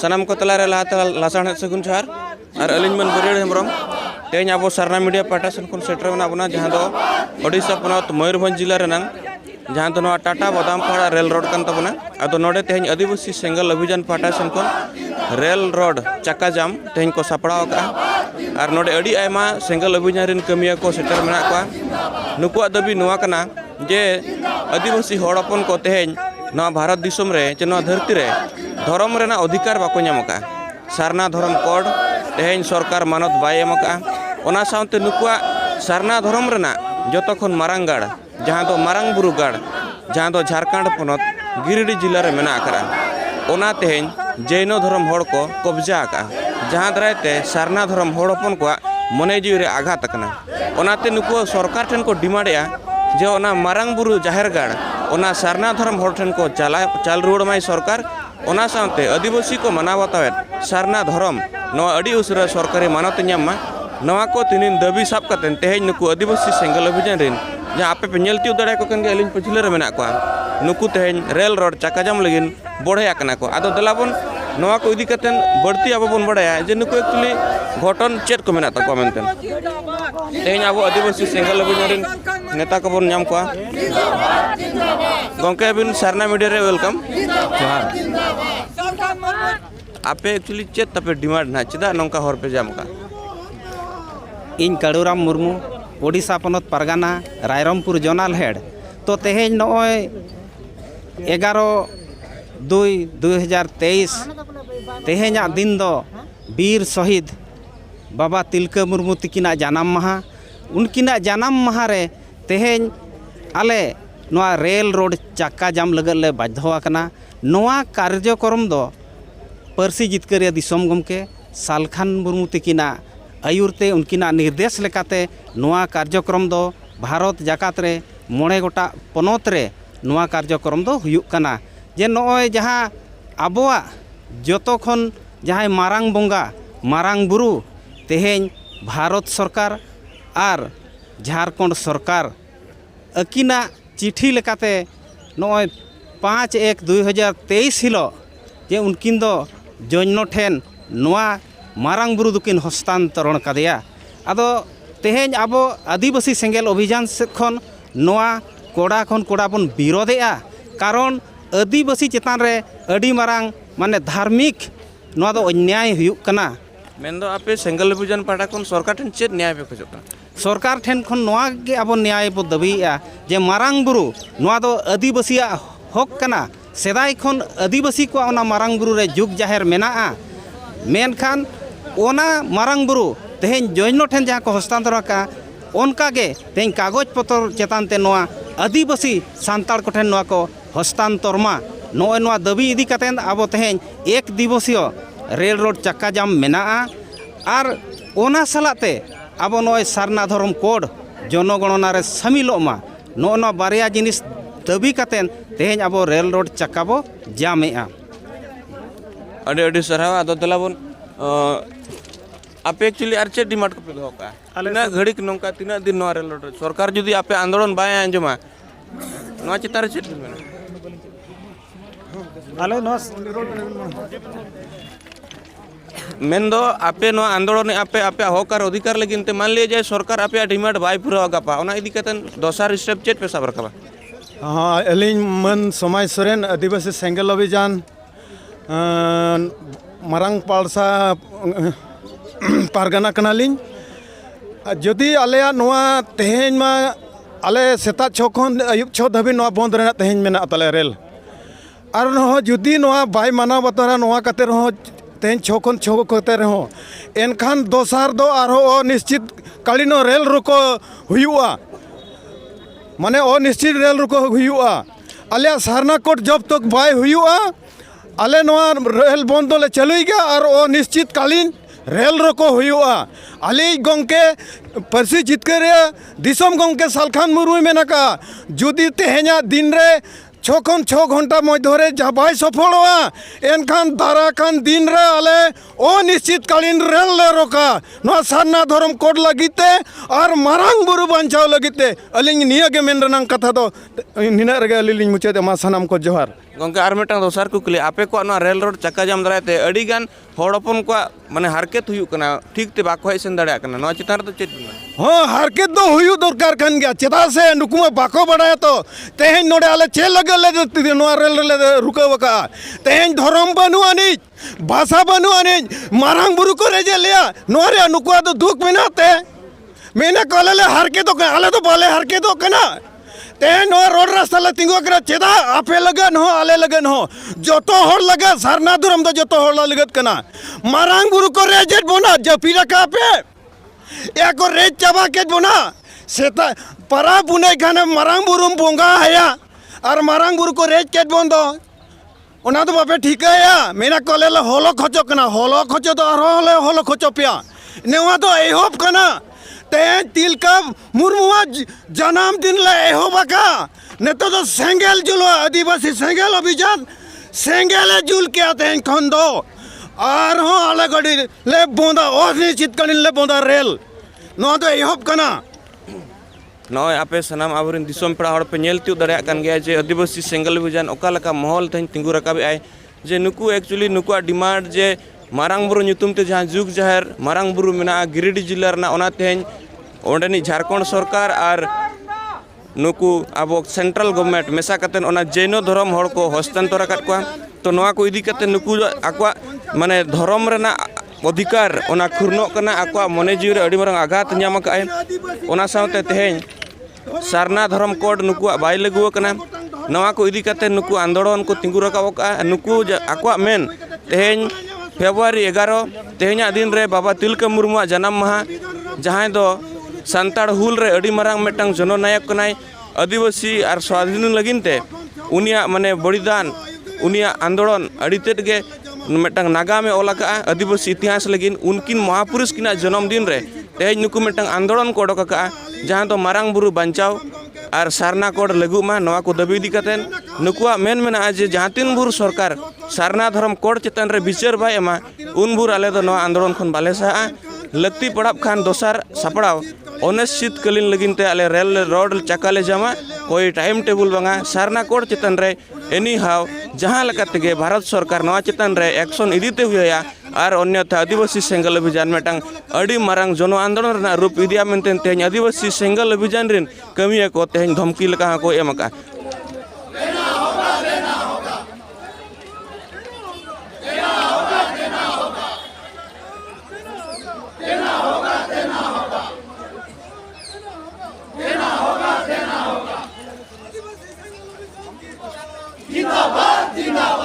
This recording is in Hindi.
सनाम को तलारे लासाण सगुन जोहार और अलिंग मन बरियाड़ हेम्ब्रम तेज अब सारना मीडिया पाटा सन खन सेटर मेना बना जहाँ दो ओडिशा पनत मयूरभंज जिला रेनांग जहाँ दो नवा टाटा बदामपाड़ा रेल रोड कान तबना अदो नोडे तेज आदिवासी सेंगल अभियान पाटा सन खन रेल रोड चक्का जाम तेज को सापड़ाव का और नोडे अड़ी आयमा सेंगल अभियान रिन कमिया को सेटर मेना को नुकुआ दबी नुआ कना जे आदिवासी हड़ हपन को तेज नवा भारत दिसम रे चे नवा धरती रे धर्म रेना अधिकार बाको नाम का सारना धर्म कोड तेज सरकार मानत बाय एम का ओना साउंते नुकुआ सारना धर्म रेना जतो खन मारांग गाड़ जहाँ दो मारांग बुरु गाड़ जहाँ दो झारखंड पनत गिरिडीह जिला रे मेना करा ओना तेज जैन धर्म हड़ को कब्जा का जहाँ दरायते सारना धर्म हड़ हपन को मने जीव रे आघात कना ओनाते नुकुआ सरकार ठन को डिमांडया जे ओना मारांग बुरु जाहेर गाड़ ओना सारना धर्म हड़ ठन को चाल रुवाड़ माय सरकार ओना साउंते आदिवासी को मना बतावेत सारना धर्म नवा अड़ी उसरा सरकारी मानत ᱧᱟᱢ मा नवा को तीन दाबी साब कतेन तेज नुकु आदिवासी सेंगल अभियान रिन जहाँ आपे पे नेल तिउ दड़े को कन गे अलिन पछिले रे मेना को नुकु तेज रेल रोड चक्काजाम लगिन बढ़े आकना को आदो दलाबन नवा को इदी कतेन बढ़ती अब बन बड़ाया जे नुकु एक्चुअली घटन चेत को मेना तको मेनतेन तेज अब आदिवासी सेंगल अभियान रिन नेता को बन ᱧᱟᱢ को गंके बिन सारना मीडिया रे वेलकम जोहार आपे एक्चुअली चेत तपे डिमांड ना चेदा नंका हर पे जाम का इन काड़ूराम मुर्मू ओडिशा पनत पारगाना रायरमपुर जोनाल हेड तो तेज नॉय 11/2/2023 तेहेजा दिन दो वीर शहीद बाबा तिलका मुर्मू तकिना जानाम माहा उनकिना जानाम माहा रे तेहेज आले नोआ रेल रोड चक्का जाम लगल ले बाध्यवाकना नोआ कार्यक्रम दो पारसी जितकारिया दिसोम गमके सालखान मुर्मू तकिना आयुरते उनकिना निर्देश लेकाते नोआ कार्यक्रम दो भारत जाकात रे मोड़े गोटा पनत रे नोआ कार्यक्रम दो हुयुक कना जे नॉय जहाँ आबोआ जतो खन जहाँ मारांग बोंगा मारांग बुरु तेहेज भारत सरकार आर झारखंड सरकार अकिना चिठी लेकाते नॉय 5/1/2023 हिलो जे उनकिन दो जन्नो ठेन नोआ मारांग बुरु दुकिन हस्तांतरण कदेया आदो तेहेज आबो आदिवासी सेंगेल अभियान से खन नोआ कोड़ा बन विरोधेआ कारण आदिवासी चेतान रे अडी मारांग माने धार्मिक नोआ दो अन्याय हुयुक कना मेनदो आपे सेंगल अभियान पाटा खन सरकार ठन चेत न्याय पे खोजोक सरकार ठेन खन नोआ गे आबो न्याय बो दाबीया जे मारांग बुरु नोआ दो आदिवासिया हक कना सेदाय खन आदिवासी को ओना मारांग बुरु रे जुग जाहेर मेनाआ मेनखान ओना मारांग बुरु तेहेज जैनो ठेन जहाँ को हस्तांतर का उनका गे तेहेज कागज पत्र चेतान ते नोआ आदिवासी सांताड़ को ठेन नोआ को हस्तांतर मा नोए नोआ दाबी इदी कतेन आबो तेहेज 1 दिवसीय रेल रोड चक्का जाम मेनाआ आर ओना सलाते आबो नोए सारना धर्म कोड जनगणना रे शामिलोग मा नोआ बारिया जिनिस दाबी कतेन तेहेज आबो रेल रोड चक्का बो जामेआ अडे अडे सरहावा आदो दलाबन आपे एक्चुअली आर चेत डिमांड को पे दो का ना घड़ीक नंका तीना दिन नोआ रेल रोड सरकार जुदी आपे आंदोलन बाय आंजमा नोआ चितार चेत आले नोआ मेनदो आपे नोआ आंदोलन आपे आपे हकार अधिकार लेकिन ते मान लिए जाए सरकार आपे डिमांड बाय पूरा गापा ओना इदी कतन दोसार स्टेप चेत पे साबर कबा हाँ एलिंग मन समाज सोरेन आदिवासी सेंगल अभियान मारांग पालसा पारगाना कनालिंग जदि आलेया नोआ तेहेज मा आले सेता 6 खन आयुब 6 धाबी नोआ बंद रेना तेहेज मेना ताले रेल आर नोआ जदि नोआ बाय माना बतरा नोआ कते रहो तेहेज 6 खन 6 कते रहो एनखान दोसार दो आरो अनिश्चित कालीन रेल रोको हुयुआ माने अनिश्चित रेल रोको हुयुआ आले सारना कोट जब तक बाय हुयुआ आले नोआ रेल बंद ले चलुई गया और अनिश्चित कालीन रेल रोको हुयुआ आली गंके पारसी जितकारिया दिसोम गंके सालखान मुर्मू मेना का जुदी तेहेजा दिन रे 6 खन 6 घंटा मध्य जहाँ बै सफलोआ एनखान दाराकान दिन रे आले अनिश्चितकालीन रेल ले रोका नवा सारना धर्म कोड लगिते और मारांग बुरु बांचाव लगिते अलिंग निया के मेन रनांग कथा दो निना रगे अलिंग मुचाते मा सनाम को जोहार गंगा आर मिटang दोसार कुकली आपे को रेल रोड चक्का जाम दारायते अड़ी गान हड़पन को माने हारकेत हुयुक कना ठीक ते बाको हेज सेन दाड़ा कना नवा चितान तो चेत हाँ हारकेत दो हुयु दरकार कन गया चेता से नुकुमा बाको बड़ाया तो तेहेन नोडे आले चे लगे ले नवा रेल ले रुकावका तेहेन धर्म बनु अनिज भाषा बनु अनिज मारांग बुरु को रेजे लिया नोरे नुकुआ तो दुख मेनाते मेना कॉलेज हारकेत तो आले तो बाले हारकेत तो कना तेहेन नोआ रोड रास्ता ले तिंगो करा चेदा आपे लगन हो आले लगन हो जोतो होड़ लगा सारना धर्म तो जोतो होड़ लगत कना मारांग बुरु को रेजेट बोना जपीरा का पे या को रेज चाबा के बोना सेता परा पुने खाने मारांग बुरुम बोंगा हया और मारांग बुरु को रेज के बोंदो ओना तो बापे ठीक है या मेना कॉलेज होलो खचो कना होलो खचो तो होलो खचो पिया नेवा तो एहोप कना ते तिलका मुर्मुआ जन्मदिन ले एहोबका ने तो सेंगेल जुलो आदिवासी सेंगेल अभियान सेंगेल जुल के आते हैं खंदो और हो अलग गड़ी ले बोंदा और निश्चित कनिन ले बोंदा रेल नो तो एहोप कना नॉय आपे सनाम आबरिन दिसोम पेड़ा हड़ पे नेल तिउ दाड़ा कान गया जे आदिवासी सेंगल अभियान ओका लका महल तेन तिंगु रकाबे आय जे नुकु एक्चुअली नुकुआ डिमांड जे मारांग बुरु ᱧᱩᱛᱩᱢ ते जहाँ जुग जहर मारांग बुरु मेना गिरिडि जिला रना ओना तेन ओंडेनी झारखंड सरकार और नुकु अब सेंट्रल गवर्नमेंट मेसा कतेन ओना जैनो धर्म हड़ को हस्तांतर अकाद कोआ तो नोआ को इदी कते नुकु आकवा माने धर्म रेना अधिकार ओना खुरनो कना आकवा मने जीव रे अडी मारंग आघात ᱧᱟᱢ काय ओना सावते तेहेन सारना धर्म कोड नुकुआ बाय लगुव कना नोआ को इदी कते नुकु आंदोलन को तिंगु रकाब का नुकु आकवा मेन तेहेन फेब्रुआरी 11 तेहेना दिन रे बाबा तिलका मुर्मुआ जन्म माहा जहां दो सान्ताड़ हुल रे अडी मारांग मेटांग जननायक कनाय आदिवासी और स्वाधीन लगिनते उनिया माने बलिदान उनिया आंदोलन अडी तेद गे मेटांग नागामे ओलाका आदिवासी इतिहास लगिन उनकिन महापुरुष किना जन्मदिन रे तेज नुकु मेटांग आंदोलन को ओडोका जहां दो मारांग बुरु बांचाव और सारना कोड लगु मा नवा को दबी दी कतेन नुकुआ मेन मेना जे जहां तीन बुर सरकार सारना धर्म कोड चेतन रे विचार बाय एमा उन बुर आले दो नवा आंदोलन खन बाले सा लगती पड़ाब खान दोसार सपड़ाव अनिश्चित कालीन लगिनते आले रेल रोड चकाले जामा कोई टाइम टेबल बांगा सारना कोड चेतन रे एनी हाव जहां लकाते भारत सरकार नवा चेतन रे एक्शन इदीते हुया और अन्यथा आदिवासी सेंगल अभियान मेटांग अड़ी मारांग जन आंदोलन रना रूप इदिया मेनते तेज आदिवासी सेंगल अभियान रिन कमिया को तेज धमकी लका को एमका जिंदाबाद